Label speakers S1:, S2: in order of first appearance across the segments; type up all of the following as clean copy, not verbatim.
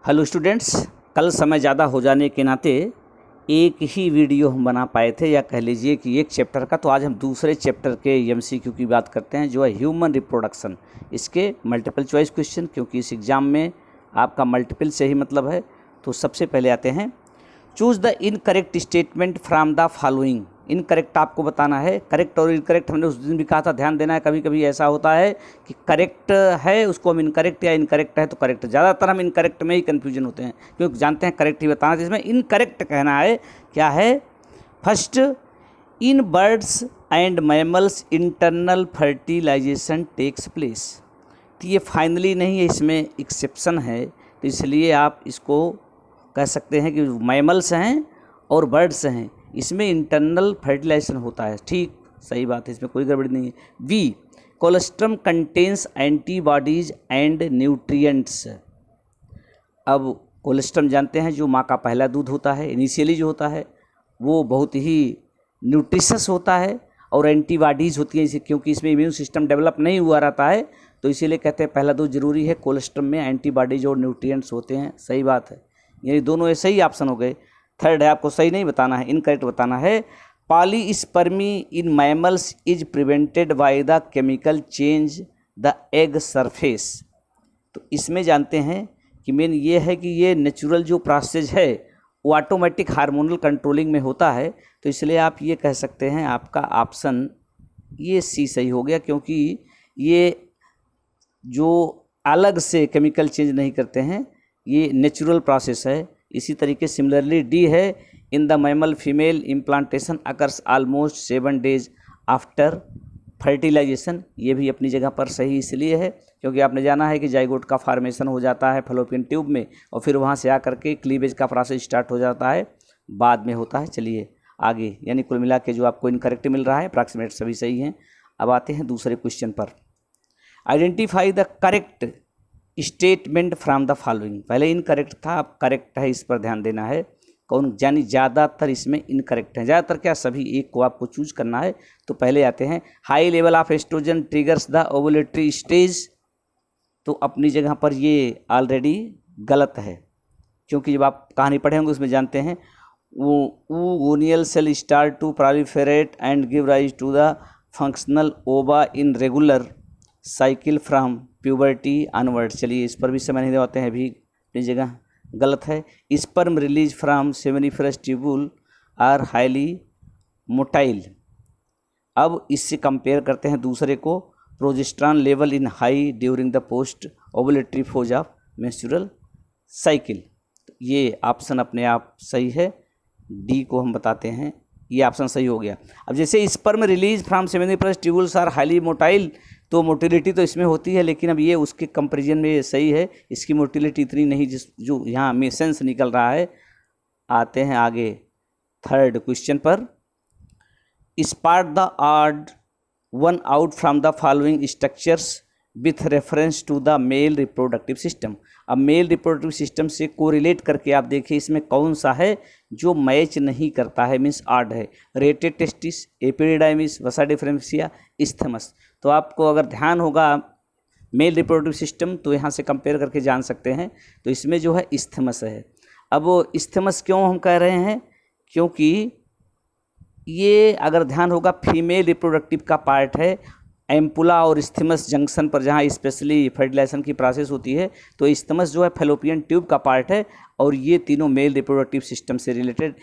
S1: Hello students, कल समय ज़्यादा हो जाने के नाते एक ही वीडियो हम बना पाए थे, या कह लीजिए कि एक चैप्टर का। तो आज हम दूसरे चैप्टर के एमसीक्यू की बात करते हैं, जो है ह्यूमन रिप्रोडक्शन। इसके मल्टीपल चॉइस क्वेश्चन, क्योंकि इस एग्ज़ाम में आपका मल्टीपल से ही मतलब है। तो सबसे पहले आते हैं, choose the incorrect statement from the following. Incorrect आपको बताना है। करेक्ट और इनकरेक्ट हमने उस दिन भी कहा था, ध्यान देना है। कभी कभी ऐसा होता है कि करेक्ट है उसको हम इनकरेक्ट, या इनकरेक्ट है तो करेक्ट। ज़्यादातर हम इनकरेक्ट में ही कन्फ्यूजन होते हैं, क्योंकि जानते हैं करेक्ट ही बताना। जिसमें इनकरेक्ट कहना है क्या है। First, in birds and mammals internal fertilization takes place. तो ये फाइनली नहीं है, इसमें एक्सेप्शन है। तो इसलिए आप इसको कह सकते हैं कि मैमल्स हैं और बर्ड्स हैं, इसमें इंटरनल फर्टिलाइजेशन होता है। ठीक, सही बात है, इसमें कोई गड़बड़ी नहीं है। We, colostrum contains antibodies and nutrients. अब कोलेस्ट्रम जानते हैं, जो माँ का पहला दूध होता है, इनिशियली जो होता है वो बहुत ही न्यूट्रिशस होता है, और एंटीबॉडीज़ होती हैं इसे, क्योंकि इसमें इम्यून सिस्टम डेवलप नहीं हुआ रहता है, तो इसीलिए कहते हैं पहला दूध जरूरी है। कोलेस्ट्रम में एंटीबॉडीज और न्यूट्रिएंट्स होते हैं। सही बात है, ये दोनों ऐसे ही ऑप्शन हो गए। थर्ड है, आपको सही नहीं बताना है, इनकरेक्ट बताना है। Polyspermy in mammals is prevented by the chemical change the egg surface. तो इसमें जानते हैं कि मेन ये है कि ये नेचुरल जो प्रोसेस है वो ऑटोमेटिक हार्मोनल कंट्रोलिंग में होता है। तो इसलिए आप ये कह सकते हैं, आपका ऑप्शन ये सी सही हो गया, क्योंकि ये जो अलग से केमिकल चेंज नहीं करते हैं, ये नेचुरल प्रोसेस है। इसी तरीके सिमिलरली डी है, in the mammal female implantation occurs almost 7 days after fertilization. ये भी अपनी जगह पर सही इसलिए है क्योंकि आपने जाना है कि जाइगोट का फॉर्मेशन हो जाता है फैलोपियन ट्यूब में, और फिर वहाँ से आकर के क्लीवेज का प्रोसेस स्टार्ट हो जाता है, बाद में होता है। चलिए आगे, यानी कुल मिला के जो आपको इनकरेक्ट मिल रहा है, अप्रॉक्सीमेट सभी सही हैं। अब आते हैं दूसरे क्वेश्चन पर। Identify the correct statement from the following. पहले इनकरेक्ट था, अब करेक्ट है, इस पर ध्यान देना है। कौन, यानी ज़्यादातर इसमें इनकरेक्ट है। ज़्यादातर क्या, सभी एक को आपको चूज करना है। तो पहले आते हैं, high level of oestrogen triggers the ovulatory stage. तो अपनी जगह पर ये ऑलरेडी गलत है, क्योंकि जब आप कहानी पढ़े होंगे उसमें जानते हैं, oogonial cell start to proliferate and give rise to the functional ova in regular cycle from puberty onward. चलिए इस पर भी समय नहीं देते हैं, भी अपनी जगह गलत है। Sperm release from seminiferous tubule are highly motile. अब इससे कंपेयर करते हैं दूसरे को, progesterone level in high during the post ovulatory phase of menstrual cycle. ये ऑप्शन अपने आप सही है, डी को हम बताते हैं, ये ऑप्शन सही हो गया। अब जैसे sperm release from seminiferous tubules are highly motile, तो मोटिलिटी तो इसमें होती है, लेकिन अब ये उसके कंपैरिजन में सही है, इसकी मोटिलिटी इतनी नहीं जो यहाँ में सेंस निकल रहा है। आते हैं आगे थर्ड क्वेश्चन पर। Spot the odd one out from the following structures with reference to the male reproductive system. अब मेल रिप्रोडक्टिव सिस्टम से कोरिलेट करके आप देखिए इसमें कौन सा है जो मैच नहीं करता है, मीन्स ऑड है। रेटेड टेस्टिस, एपिडिडाइमिस, वसा डिफरेंशिया, इस्थमस। तो आपको अगर ध्यान होगा मेल रिप्रोडक्टिव सिस्टम, तो यहाँ से कंपेयर करके जान सकते हैं। तो इसमें जो है इस्थमस है। अब वो इस्थमस क्यों हम कह रहे हैं, क्योंकि ये अगर ध्यान होगा फीमेल रिप्रोडक्टिव का पार्ट है। एम्पुला और इस्थमस जंक्शन पर जहाँ स्पेशली फर्टिलाइजेशन की प्रोसेस होती है, तो इस्थमस जो है फैलोपियन ट्यूब का पार्ट है, और ये तीनों मेल रिप्रोडक्टिव सिस्टम से रिलेटेड।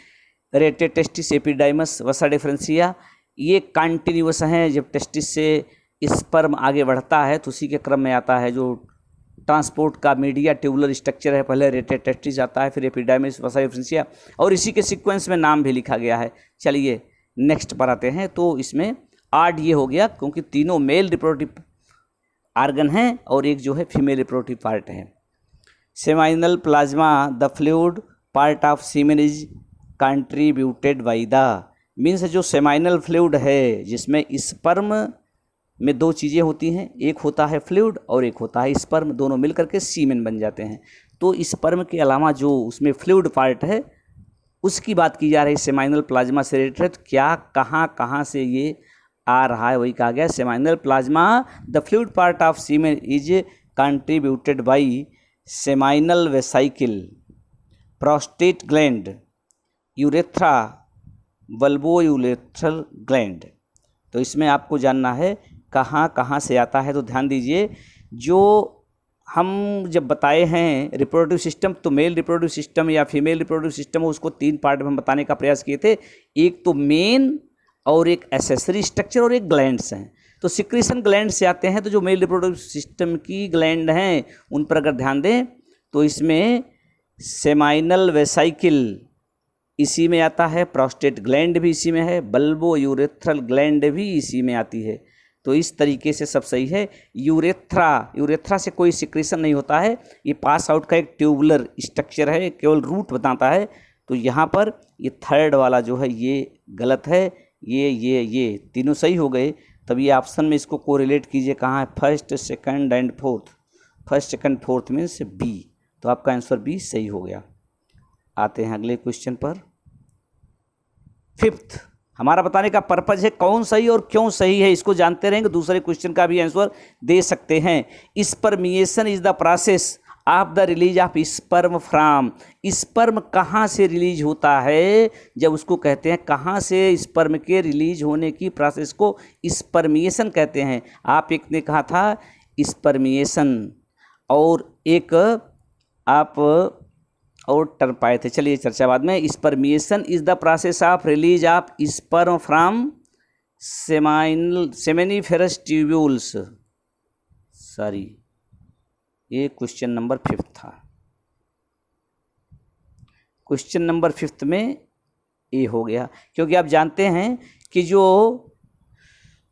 S1: रेटेड टेस्टिस, एपिडाइमस, वसा डिफरेंशिया, ये कंटिन्यूस हैं। जब टेस्टिस से स्पर्म आगे बढ़ता है तो उसी के क्रम में आता है जो ट्रांसपोर्ट का मीडिया ट्यूबुलर स्ट्रक्चर है। पहले रेटेड टेस्टिस आता है, फिर एपिडाइमिस, वसा डिफरेंशिया, और इसी के सीक्वेंस में नाम भी लिखा गया है। चलिए नेक्स्ट पर आते हैं। तो इसमें आड ये हो गया क्योंकि तीनों मेल रिप्रोडक्टिव आर्गन हैं और एक जो है फीमेल रिप्रोडक्टिव पार्ट है। Seminal plasma the fluid part of semen is contributed by the, means जो सेमाइनल फ्लूइड है जिसमें स्पर्म में दो चीज़ें होती हैं, एक होता है फ्लूइड और एक होता है स्पर्म, दोनों मिलकर के सीमेन बन जाते हैं। तो स्पर्म के अलावा जो उसमें फ्लूइड पार्ट है उसकी बात की जा रही है, सेमाइनल प्लाज्मा से रिलेटेड। क्या कहाँ से ये आ रहा है, वही कहा गया seminal plasma the fluid part of semen is contributed by seminal vesicle, prostate gland, urethra, bulbourethral gland. तो इसमें आपको जानना है कहाँ कहाँ से आता है। तो ध्यान दीजिए, जो हम जब बताए हैं रिप्रोडक्टिव सिस्टम, तो मेल रिप्रोडक्टिव सिस्टम या फीमेल रिप्रोडक्टिव सिस्टम, उसको 3 पार्ट में हम बताने का प्रयास किए थे। एक तो मेन, और एक एसेसरी स्ट्रक्चर, और एक ग्लैंड्स हैं। तो सिक्रीशन ग्लैंड से आते हैं। तो जो मेल रिप्रोडक्टिव सिस्टम की ग्लैंड हैं उन पर अगर ध्यान दें तो इसमें सेमाइनल वेसाइकिल इसी में आता है, प्रोस्टेट ग्लैंड भी इसी में है, बल्बोयूरेथ्रल ग्लैंड भी इसी में आती है। तो इस तरीके से सब सही है। यूरेथ्रा से कोई सिक्रीशन नहीं होता है, ये पास आउट का एक ट्यूबुलर स्ट्रक्चर है, केवल रूट बताता है। तो यहाँ पर ये थर्ड वाला जो है ये गलत है, ये तीनों सही हो गए। तब ये ऑप्शन में इसको कोरिलेट कीजिए, कहाँ है, first, second and fourth. First, second, fourth means B. तो आपका आंसर बी सही हो गया। आते हैं अगले क्वेश्चन पर। 5th हमारा बताने का पर्पज है कौन सही और क्यों सही है, इसको जानते रहेंगे, दूसरे क्वेश्चन का भी आंसर दे सकते हैं। Spermiation is the process of the release of sperm from. Sperm कहाँ से रिलीज होता है, जब उसको कहते हैं कहाँ से स्पर्म के रिलीज होने की प्रोसेस को स्पर्मिएशन कहते हैं। आप एक ने कहा था स्पर्मिएशन, और एक आप और टर्म पाए थे, चलिए चर्चा बाद में। Spermiation is the process of release of sperm from seminiferous tubules. Sorry, ये क्वेश्चन नंबर 5 था। क्वेश्चन नंबर 5 में ए हो गया, क्योंकि आप जानते हैं कि जो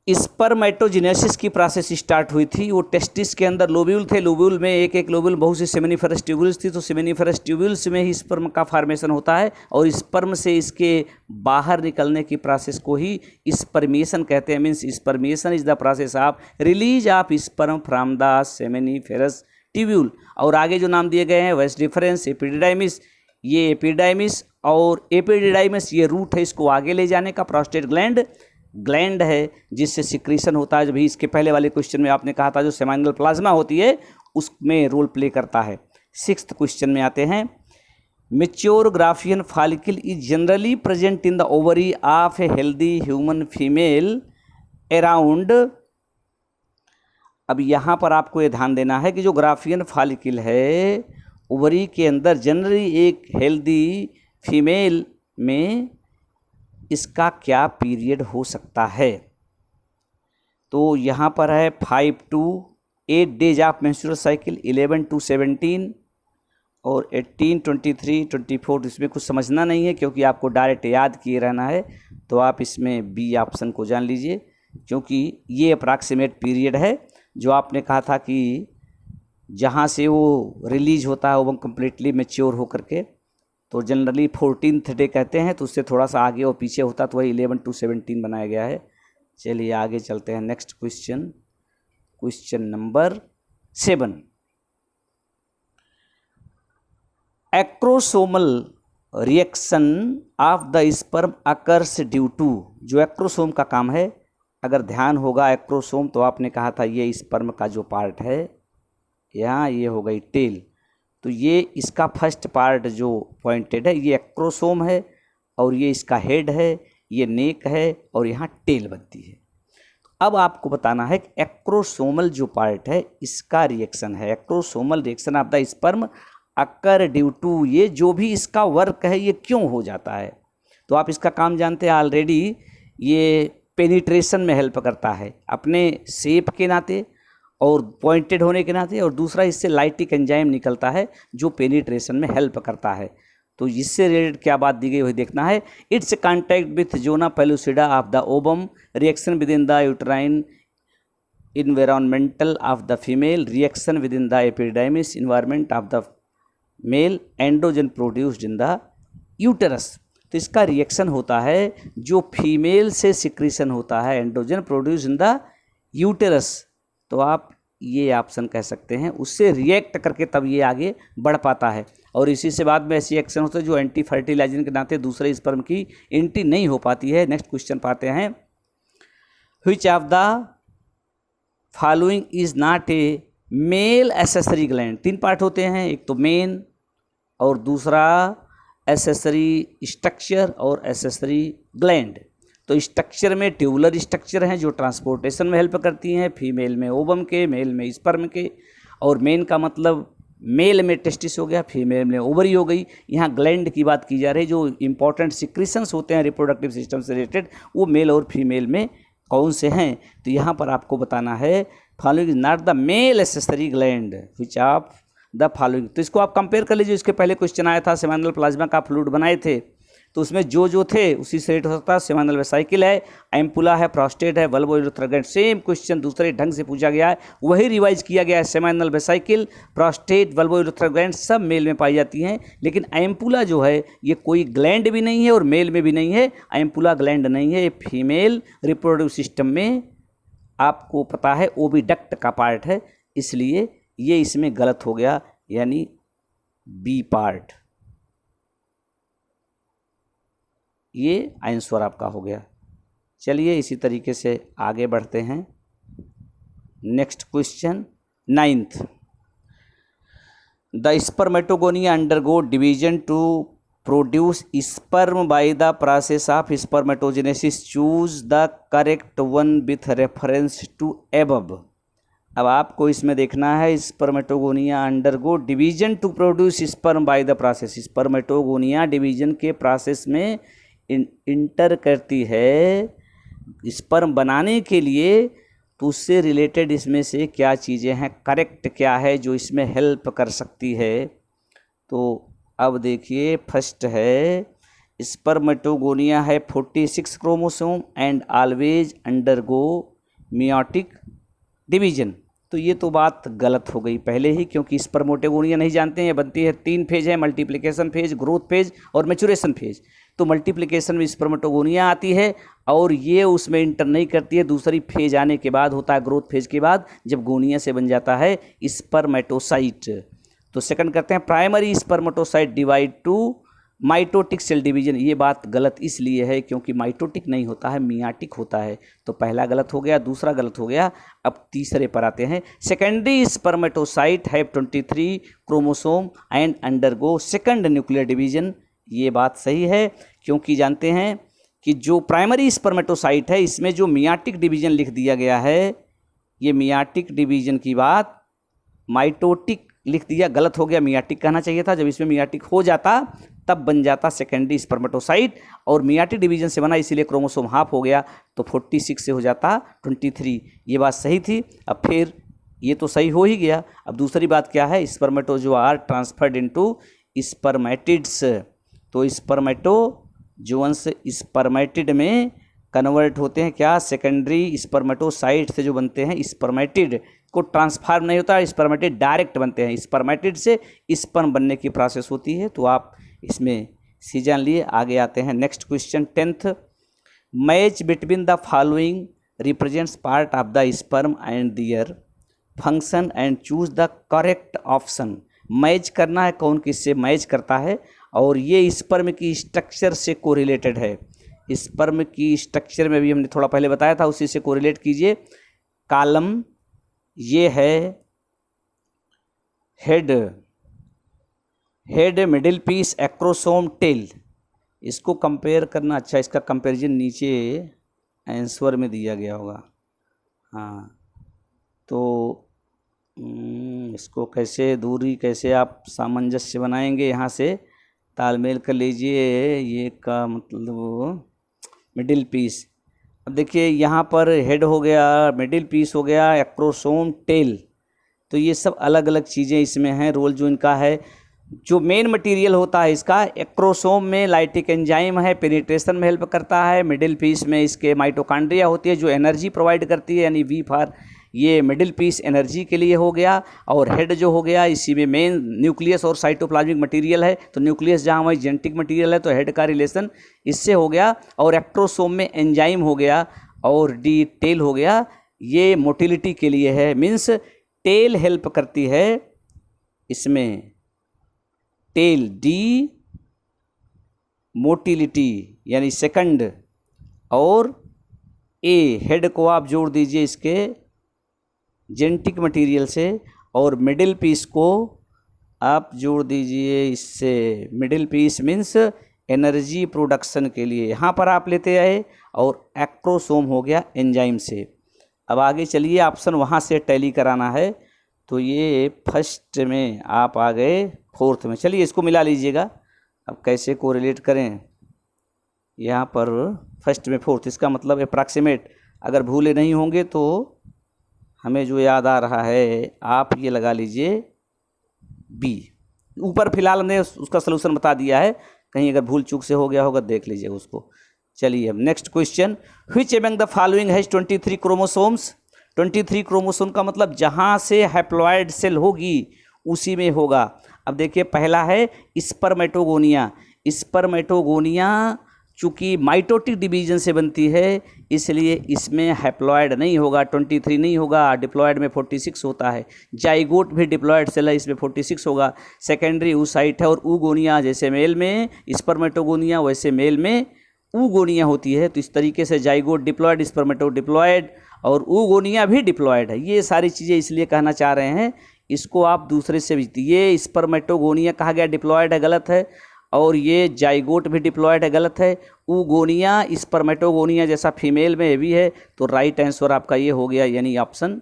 S1: स्पर्मेटोजेनेसिस की प्रोसेस स्टार्ट हुई थी, वो टेस्टिस के अंदर लोब्यूल थे, लोब्यूल में एक एक लोब्यूल बहुत सी सेमेनिफेरस ट्यूब्यूल्स थी। तो सेमेनिफेरस ट्यूब्यूल्स में ही स्पर्म का फॉर्मेशन होता है, और स्पर्म से इसके बाहर निकलने की प्रोसेस को ही स्पर्मिएशन कहते हैं। Means spermiation is the process of release of sperm from the seminiferous tubule. और आगे जो नाम दिए गए हैं वेस्ट डिफरेंस, एपिडिडाइमिस, ये एपिडाइमिस और एपिडिडाइमिस ये रूट है इसको आगे ले जाने का। प्रोस्टेट ग्लैंड है जिससे सिक्रीशन होता है, जो भी इसके पहले वाले क्वेश्चन में आपने कहा था जो सेमाइनल प्लाज्मा होती है उसमें रोल प्ले करता है। 6th क्वेश्चन में आते हैं। Mature Graafian follicle is generally present in the ovary of a healthy human female around. अब यहाँ पर आपको ये ध्यान देना है कि जो ग्राफियन फॉलिकल है ओवरी के अंदर जनरली एक हेल्दी फीमेल में इसका क्या पीरियड हो सकता है। तो यहाँ पर है 5 to 8 days of menstrual cycle, 11 to 17 और 18, 23, 24। इसमें कुछ समझना नहीं है क्योंकि आपको डायरेक्ट याद किए रहना है। तो आप इसमें बी ऑप्शन को जान लीजिए, क्योंकि ये अप्रॉक्सीमेट पीरियड है जो आपने कहा था कि जहाँ से वो रिलीज होता है वो कम्प्लीटली मैच्योर होकर के। तो जनरली 14th डे कहते हैं, तो उससे थोड़ा सा आगे और पीछे होता तो वही 11 to 17 बनाया गया है। चलिए आगे चलते हैं। Next question, question number 7। Acrosomal reaction of the sperm occurs due to. जो एक्रोसोम का काम है, अगर ध्यान होगा एक्रोसोम तो आपने कहा था ये स्पर्म का जो पार्ट है, यहाँ ये हो गई टेल। तो ये इसका फर्स्ट पार्ट जो पॉइंटेड है ये एक्रोसोम है, और ये इसका हेड है, ये नेक है, और यहाँ टेल बनती है। तो अब आपको बताना है कि एक्रोसोमल जो पार्ट है इसका रिएक्शन है, acrosomal reaction of the sperm occur due to. ये जो भी इसका वर्क है ये क्यों हो जाता है। तो आप इसका काम जानते हैं ऑलरेडी, ये पेनिट्रेशन में हेल्प करता है अपने शेप के नाते और पॉइंटेड होने के नाते, और दूसरा इससे लाइटिक एंजाइम निकलता है जो पेनिट्रेशन में हेल्प करता है। तो इससे रिलेटेड क्या बात दी गई वही देखना है। It's contact with zona pellucida of the ovum, reaction within the uterine environmental of the female, reaction within the epididymis environment of the male, androgen produced in the uterus. तो इसका reaction होता है जो female से secretion होता है, androgen produce in the uterus. तो आप ये ऑप्शन कह सकते हैं, उससे रिएक्ट करके तब ये आगे बढ़ पाता है। और इसी से बाद में ऐसी एक्शन होता है जो एंटी फर्टिलाइजिंग के नाते दूसरे स्पर्म की एंट्री नहीं हो पाती है। नेक्स्ट क्वेश्चन पाते हैं। Which of the following is not a male accessory gland, 3 part होते हैं, एक तो मेन और दूसरा एसेसरी स्ट्रक्चर और एसेसरी ग्लैंड। तो स्ट्रक्चर में ट्यूबुलर स्ट्रक्चर हैं जो ट्रांसपोर्टेशन में हेल्प करती हैं, फीमेल में ओवम के, मेल में स्पर्म के। और मेन का मतलब मेल में टेस्टिस हो गया, फीमेल में ओवरी हो गई। यहाँ ग्लैंड की बात की जा रही है, जो इंपॉर्टेंट सिक्रीशंस होते हैं रिप्रोडक्टिव सिस्टम से रिलेटेड, वो मेल और फीमेल में कौन से हैं। तो यहाँ पर आपको बताना है following is not the male accessory gland which of the following. तो इसको आप कंपेयर कर लीजिए, इसके पहले क्वेश्चन आया था सेमिनल प्लाज्मा का फ्लूइड बनाए थे, तो उसमें जो थे उसी से रेट हो सकता है। सेमिनल वेसाइकिल है, एम्पुला है, प्रोस्टेट है, वल्वोयूरेथ्रल ग्लैंड, सेम क्वेश्चन दूसरे ढंग से पूछा गया है, वही रिवाइज किया गया है। सेमिनल वेसाइकिल, प्रोस्टेट, वल्वोयूरेथ्रल ग्लैंड सब मेल में पाई जाती हैं, लेकिन एम्पुला जो है ये कोई ग्लैंड भी नहीं है और मेल में भी नहीं है, एम्पुला ग्लैंड नहीं है, ये फीमेल रिप्रोडक्टिव सिस्टम में आपको पता है ओविडक्ट का पार्ट है, इसलिए ये इसमें गलत हो गया, यानी बी पार्ट, ये आंसर आपका हो गया। चलिए इसी तरीके से आगे बढ़ते हैं। Next question 9th, the spermatogonia undergo division to produce sperm by the process of spermatogenesis, choose the correct one with reference to above. अब आपको इसमें देखना है spermatogonia undergo division to produce sperm by the process, spermatogonia division के process में enter करती है sperm बनाने के लिए, तो उससे रिलेटेड इसमें से क्या चीज़ें हैं, करेक्ट क्या है जो इसमें हेल्प कर सकती है। तो अब देखिए फर्स्ट है स्पर्मेटोगोनिया है 46 chromosome and always undergo meiotic division. तो ये तो बात गलत हो गई पहले ही, क्योंकि स्पर्मेटोगोनिया नहीं जानते हैं, बनती है 3 फेज है, मल्टीप्लिकेशन फेज, ग्रोथ फेज और मैच्योरेशन फेज। तो मल्टीप्लिकेशन में स्पर्मेटोगोनिया आती है और ये उसमें इंटर नहीं करती है, दूसरी फेज आने के बाद होता है, ग्रोथ फेज के बाद, जब गोनिया से बन जाता है स्पर्मेटोसाइट। तो सेकंड करते हैं primary spermatocyte divide to mitotic cell division. ये बात गलत इसलिए है क्योंकि माइटोटिक नहीं होता है, मियाटिक होता है। तो पहला गलत हो गया, दूसरा गलत हो गया। अब तीसरे पर आते हैं, secondary spermatocyte have 23 chromosome and undergo second nuclear division. ये बात सही है, क्योंकि जानते हैं कि जो प्राइमरी स्पर्मेटोसाइट है इसमें जो मियाटिक डिवीजन लिख दिया गया है, ये मियाटिक डिवीजन की बात माइटोटिक लिख दिया, गलत हो गया, मियाटिक कहना चाहिए था। जब इसमें मियाटिक हो जाता तब बन जाता सेकेंडरी स्पर्मेटोसाइट, और मियाटिक डिवीजन से बना इसीलिए क्रोमोसोम हाफ हो गया, तो 46 से हो जाता 23। ये बात सही थी। अब फिर ये तो सही हो ही गया। अब दूसरी बात क्या है, spermatozoa are transferred into spermatids. तो स्पर्मेटोजोअन्स स्पर्मेटिड में कन्वर्ट होते हैं, क्या, सेकेंडरी स्पर्मेटोसाइट से जो बनते हैं स्पर्मेटिड को ट्रांसफॉर्म नहीं होता, स्पर्मेटिड डायरेक्ट बनते हैं, स्पर्मेटिड से स्पर्म बनने की प्रोसेस होती है। तो आप इसमें सी जान लिए। आगे आते हैं next question 10th, match between the following represents part of the sperm and their function and choose the correct option. Match करना है, कौन किससे मैच करता है, और ये स्पर्म की स्ट्रक्चर से कोरिलेटेड है। स्पर्म की स्ट्रक्चर में भी हमने थोड़ा पहले बताया था, उसी से कोरिलेट कीजिए। कॉलम ये है head middle piece acrosome tail, इसको कंपेयर करना। अच्छा, इसका कंपैरिजन नीचे आंसर में दिया गया होगा। हाँ, तो इसको कैसे दूरी कैसे आप सामंजस्य बनाएंगे, यहाँ से तालमेल कर लीजिए। ये का मतलब मिडिल पीस, अब देखिए यहाँ पर हेड हो गया, मिडिल पीस हो गया, एक्रोसोम टेल, तो ये सब अलग अलग चीज़ें इसमें हैं। रोल जो इनका है, जो मेन मटेरियल होता है इसका, एक्रोसोम में लाइटिक एंजाइम है, पेनिट्रेशन में हेल्प करता है। मिडिल पीस में इसके माइटोकॉन्ड्रिया होती है जो एनर्जी प्रोवाइड करती है, यानी वी फॉर ये मिडिल पीस एनर्जी के लिए हो गया। और हेड जो हो गया, इसी में मेन न्यूक्लियस और साइटोप्लाज्मिक मटेरियल है, तो न्यूक्लियस जहाँ वही जेनेटिक मटेरियल है, तो हेड का रिलेशन इससे हो गया। और एक्ट्रोसोम में एंजाइम हो गया, और डी टेल हो गया, ये मोटिलिटी के लिए है, मीन्स टेल हेल्प करती है इसमें, टेल डी मोटिलिटी यानी सेकंड, और ए हेड को आप जोड़ दीजिए इसके जेनेटिक मटेरियल से, और मिडिल पीस को आप जोड़ दीजिए इससे। Middle piece means energy production के लिए यहाँ पर आप लेते आए, और एक्ट्रोसोम हो गया एंजाइम से। अब आगे चलिए, ऑप्शन वहाँ से टैली कराना है, तो ये फर्स्ट में आप आ गए, फोर्थ में। चलिए इसको मिला लीजिएगा। अब कैसे कोरिलेट करें, यहाँ पर फर्स्ट में फोर्थ, इसका मतलब अप्रॉक्सीमेट। अगर भूले नहीं होंगे तो हमें जो याद आ रहा है, आप ये लगा लीजिए बी। ऊपर फिलहाल हमने उसका सलूशन बता दिया है, कहीं अगर भूल चूक से हो गया होगा देख लीजिए उसको। चलिए अब next question, which among the following has 23 chromosomes. 23 chromosome का मतलब जहाँ से हैप्लॉइड सेल होगी उसी में होगा। अब देखिए पहला है स्पर्मेटोगोनिया। स्पर्मेटोगोनिया चूँकि माइटोटिक डिवीजन से बनती है, इसलिए इसमें हैप्लॉइड नहीं होगा, 23 नहीं होगा। डिप्लॉइड में 46 होता है। जाइगोट भी डिप्लॉइड सेल है, इसमें 46 होगा। सेकेंडरी oocyte है, और oogonia जैसे मेल में स्पर्मेटोगोनिया वैसे मेल में oogonia होती है। तो इस तरीके से जाइगोट डिप्लॉइड, स्पर्मेटो डिप्लॉइड, और oogonia भी डिप्लॉइड है। ये सारी चीज़ें इसलिए कहना चाह रहे हैं, इसको आप दूसरे से भी, ये स्पर्मेटोगोनिया कहा गया डिप्लॉइड है, गलत है। और ये जाइगोट भी डिप्लॉइड है, गलत है। oogonia स्पर्मेटोगोनिया जैसा फीमेल में भी है। तो राइट आंसर आपका ये हो गया, यानी ऑप्शन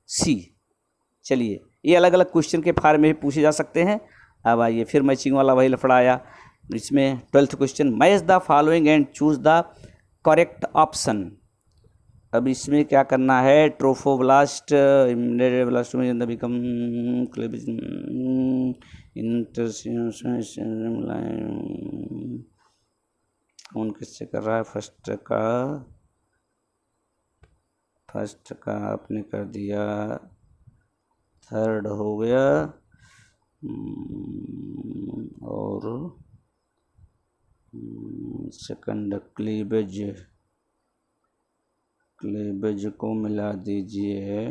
S1: सी। चलिए ये अलग अलग क्वेश्चन के फार्म में भी पूछे जा सकते हैं। अब आइए फिर मैचिंग वाला वही लफड़ा आया। इसमें 12th question, match the following and choose the correct option. अब इसमें क्या करना है, ट्रोफोब्लास्ट ब्लास्टोमेज बिकम क्लेवेज कौन किससे कर रहा है। फर्स्ट का आपने कर दिया, थर्ड हो गया, और सेकंड क्लीवेज को मिला दीजिए।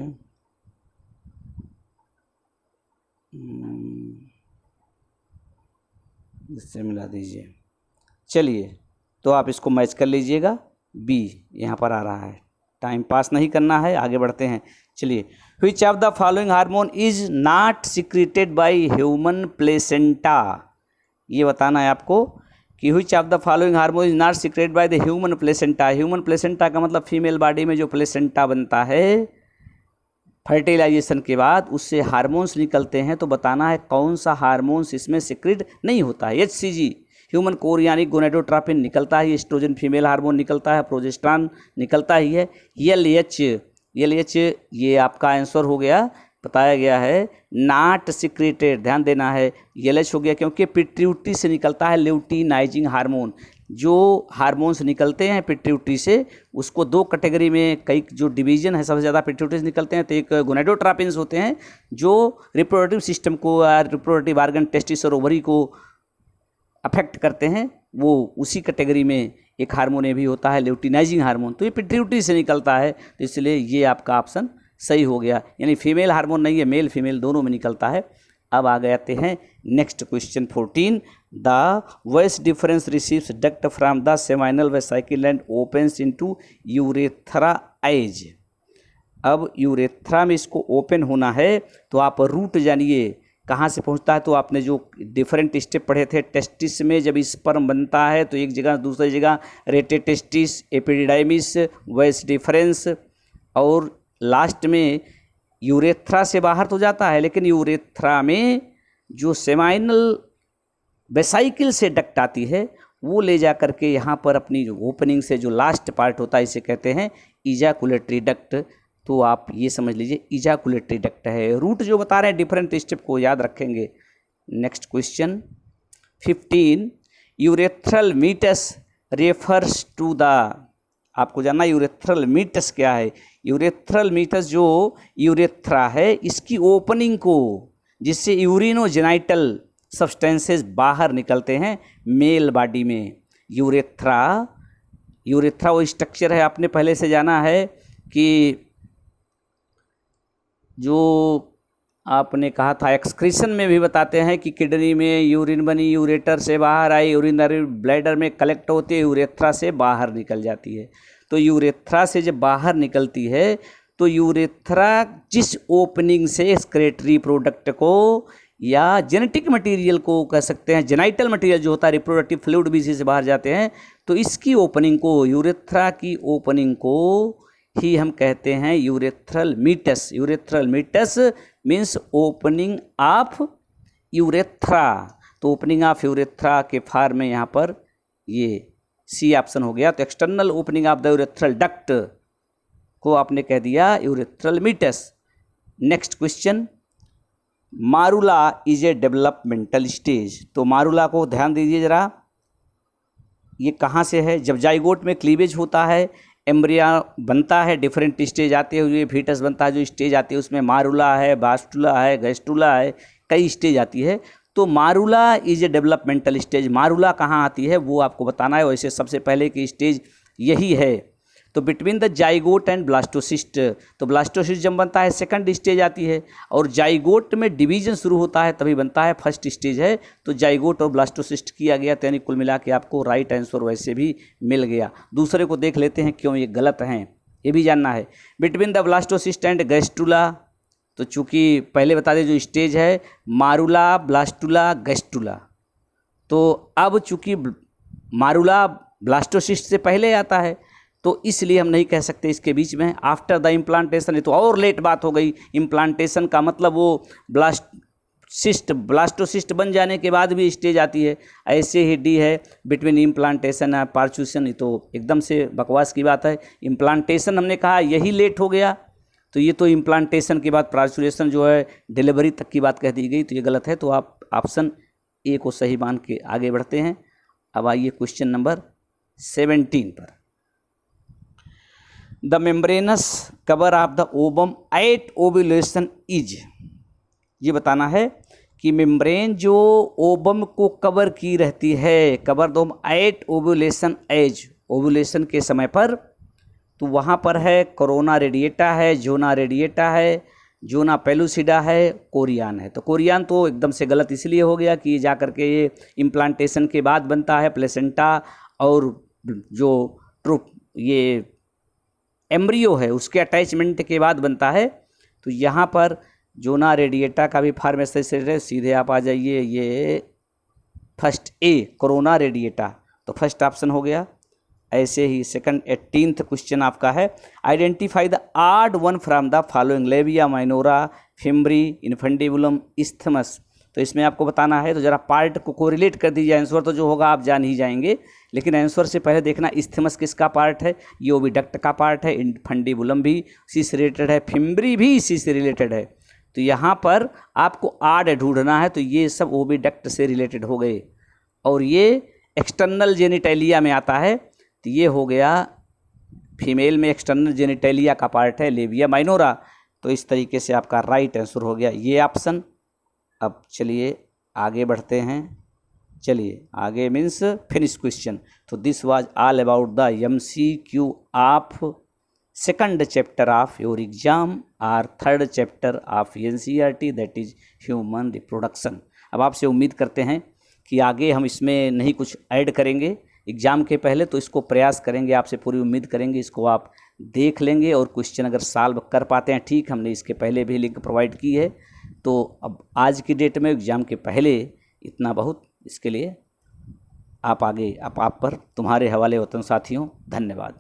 S1: इससे मिला दीजिए। चलिए तो आप इसको मैच कर लीजिएगा, बी यहाँ पर आ रहा है। टाइम पास नहीं करना है, आगे बढ़ते हैं। चलिए, which of the following hormone is not secreted by human placenta. ये बताना है आपको कि which of the following hormone is not secreted by the human placenta. Human placenta का मतलब फीमेल बॉडी में जो प्लेसेंटा बनता है फर्टिलाइजेशन के बाद, उससे हार्मोन्स निकलते हैं। तो बताना है कौन सा हार्मोन्स इसमें सिक्रेट नहीं होता है। HCG ह्यूमन कोरियानिक गोनेडोट्रोपिन निकलता है, एस्ट्रोजन फीमेल हार्मोन निकलता है, प्रोजेस्टेरॉन निकलता ही है। LH ये आपका आंसर हो गया, बताया गया है नॉट सिक्रेटेड, ध्यान देना है। LH हो गया क्योंकि पिट्यूटरी से निकलता है ल्यूटिनाइजिंग हार्मोन। जो हार्मोन्स निकलते हैं पिट्यूटरी से, उसको दो कैटेगरी में, कई जो डिवीजन है सबसे ज़्यादा पिट्यूटरी से निकलते हैं। तो एक गोनेडोट्रोपिन्स होते हैं जो रिप्रोडक्टिव सिस्टम को, रिप्रोडक्टिव ऑर्गन टेस्टिस और ओवरी को अफेक्ट करते हैं, वो उसी कैटेगरी में एक हार्मोन ये भी होता है ल्यूटिनाइजिंग हार्मोन। तो ये पिट्यूटरी से निकलता है, तो इसलिए ये आपका ऑप्शन सही हो गया। यानी फीमेल हार्मोन नहीं है, मेल फीमेल दोनों में निकलता है। अब आ जाते हैं next question 14, the vas deferens receives duct from the seminal vesicle and opens into urethra as. अब यूरेथ्रा में इसको ओपन होना है, तो आप रूट जानिए कहाँ से पहुँचता है। तो आपने जो डिफरेंट स्टेप पढ़े थे, टेस्टिस में जब स्पर्म बनता है तो एक जगह दूसरी जगह रेटेटेस्टिस, एपिडिडाइमिस, वॉइस डिफरेंस, और लास्ट में यूरेथ्रा से बाहर तो जाता है, लेकिन यूरेथ्रा में जो सेमाइनल वेसाइकिल से डक्ट आती है, वो ले जा करके यहाँ पर अपनी जो ओपनिंग से जो लास्ट पार्ट होता है, इसे कहते हैं इजाकुलेटरी डक्ट। तो आप ये समझ लीजिए इजाकुलेटरी डक्ट है। रूट जो बता रहे हैं डिफरेंट स्टेप को याद रखेंगे। Next question 15, urethral meatus refers to the. आपको जानना यूरेथ्रल मीटस क्या है। यूरेथ्रल मीटस जो यूरेथ्रा है, इसकी ओपनिंग को, जिससे यूरिनोजेनाइटल सब्सटेंसेस बाहर निकलते हैं मेल बॉडी में। यूरेथ्रा वो स्ट्रक्चर है, आपने पहले से जाना है कि जो आपने कहा था एक्सक्रीशन में भी बताते हैं कि किडनी में यूरिन बनी, यूरेटर से बाहर आई, यूरिनरी ब्लैडर में कलेक्ट होती है, यूरेथ्रा से बाहर निकल जाती है। तो यूरेथ्रा से जब बाहर निकलती है तो तो यूरेथ्रा जिस ओपनिंग से एक्सक्रीटरी प्रोडक्ट को या जेनेटिक मटेरियल को कह सकते हैं, जेनाइटल मटेरियल जो होता है रिप्रोडक्टिव फ्लूइड भी इसी से बाहर जाते हैं, तो इसकी ओपनिंग को, यूरेथ्रा की ओपनिंग को ही हम कहते हैं urethral meatus. Urethral meatus means opening of urethra. तो ओपनिंग ऑफ यूरेथ्रा के फॉर्म में यहाँ पर ये सी ऑप्शन हो गया। तो external opening of the urethral duct को आपने कह दिया urethral meatus. Next question, morula is a developmental stage. तो मारुला को ध्यान दीजिए जरा, ये कहाँ से है? जब जाइगोट में क्लीवेज होता है, एम्ब्रिया बनता है, डिफरेंट स्टेज आते हुए फीटस बनता है, जो स्टेज आती है उसमें मारुला है, बास्टुला है, गैस्टुला है, कई स्टेज आती है। तो मारुला इज ए डेवलपमेंटल स्टेज। मारुला कहाँ आती है वो आपको बताना है। वैसे सबसे पहले की स्टेज यही है। तो between the zygote and blastocyst, तो ब्लास्टोसिस्ट जब बनता है सेकंड स्टेज आती है, और जाइगोट में डिवीजन शुरू होता है तभी बनता है, फर्स्ट स्टेज है। तो जाइगोट और ब्लास्टोसिस्ट किया गया, यानी कुल मिला के आपको राइट आंसर वैसे भी मिल गया। दूसरे को देख लेते हैं क्यों ये गलत हैं, ये भी जानना है। Between the blastocyst and gastrula, तो चूंकि पहले बता दें जो स्टेज है मारुला, ब्लास्टुला, गैस्टुला, तो अब चूंकि मारुला ब्लास्टोसिस्ट से पहले आता है तो इसलिए हम नहीं कह सकते इसके बीच में आफ्टर द इम्प्लांटेशन। ये तो और लेट बात हो गई। इम्प्लांटेशन का मतलब वो ब्लास्टोसिस्ट बन जाने के बाद भी स्टेज आती है। ऐसे ही डी है बिटवीन इम्प्लांटेशन और पार्चुएशन, ये तो एकदम से बकवास की बात है। इम्प्लांटेशन हमने कहा यही लेट हो गया, तो ये तो इम्प्लांटेशन के बाद पार्चुएशन जो है डिलीवरी तक की बात कह दी गई, तो ये गलत है। तो आप ऑप्शन ए को सही मान के आगे बढ़ते हैं। अब आइए क्वेश्चन नंबर 17 पर। The membranous cover of the ovum at ovulation is, ये बताना है कि मेम्ब्रेन जो ओवम को कवर की रहती है, cover the ovum at ovulation as, ovulation के समय पर, तो वहाँ पर है कोरोना रेडिएटा है, जोना रेडिएटा है, जोना पेलुसिडा है, कोरियान है। तो कोरियान तो एकदम से गलत इसलिए हो गया कि जा करके ये इम्प्लांटेशन के बाद बनता है, प्लेसेंटा और जो ये एम्ब्रियो है उसके अटैचमेंट के बाद बनता है। तो यहाँ पर जोना रेडिएटा का भी फार्मेसी से सीधे आप आ जाइए, ये फर्स्ट ए कोरोना रेडिएटा, तो फर्स्ट ऑप्शन हो गया। ऐसे ही सेकंड 18th क्वेश्चन आपका है, identify the odd one from the following, labia minora, fimbriae, infundibulum, isthmus. तो इसमें आपको बताना है, तो जरा पार्ट को कोरिलेट कर दीजिए। आंसर तो जो होगा आप जान ही जाएंगे, लेकिन आंसर से पहले देखना इस्थमस किसका पार्ट है, ये ओविडक्ट का पार्ट है, इन्फेंडिबुलम भी इसी से रिलेटेड है, फिम्ब्री भी इसी से रिलेटेड है। तो यहाँ पर आपको आड ढूंढना है, तो ये सब ओविडक्ट से रिलेटेड हो गए, और ये एक्सटर्नल जेनिटेलिया में आता है। तो ये हो गया फीमेल में एक्सटर्नल जेनिटेलिया का पार्ट है लेबिया माइनोरा। तो इस तरीके से आपका राइट आंसर हो गया ये ऑप्शन। अब चलिए आगे बढ़ते हैं। चलिए आगे मीन्स फिनिश क्वेश्चन। तो this was all about the MCQ of second chapter of your exam और third chapter of NCERT, that is human reproduction. अब आपसे उम्मीद करते हैं कि आगे हम इसमें नहीं कुछ ऐड करेंगे एग्ज़ाम के पहले, तो इसको प्रयास करेंगे, आपसे पूरी उम्मीद करेंगे इसको आप देख लेंगे और क्वेश्चन अगर सॉल्व कर पाते हैं ठीक, हमने इसके पहले भी लिंक प्रोवाइड की है। तो अब आज की डेट में एग्ज़ाम के पहले इतना बहुत, इसके लिए आप आगे आप पर तुम्हारे हवाले वतन साथियों, धन्यवाद।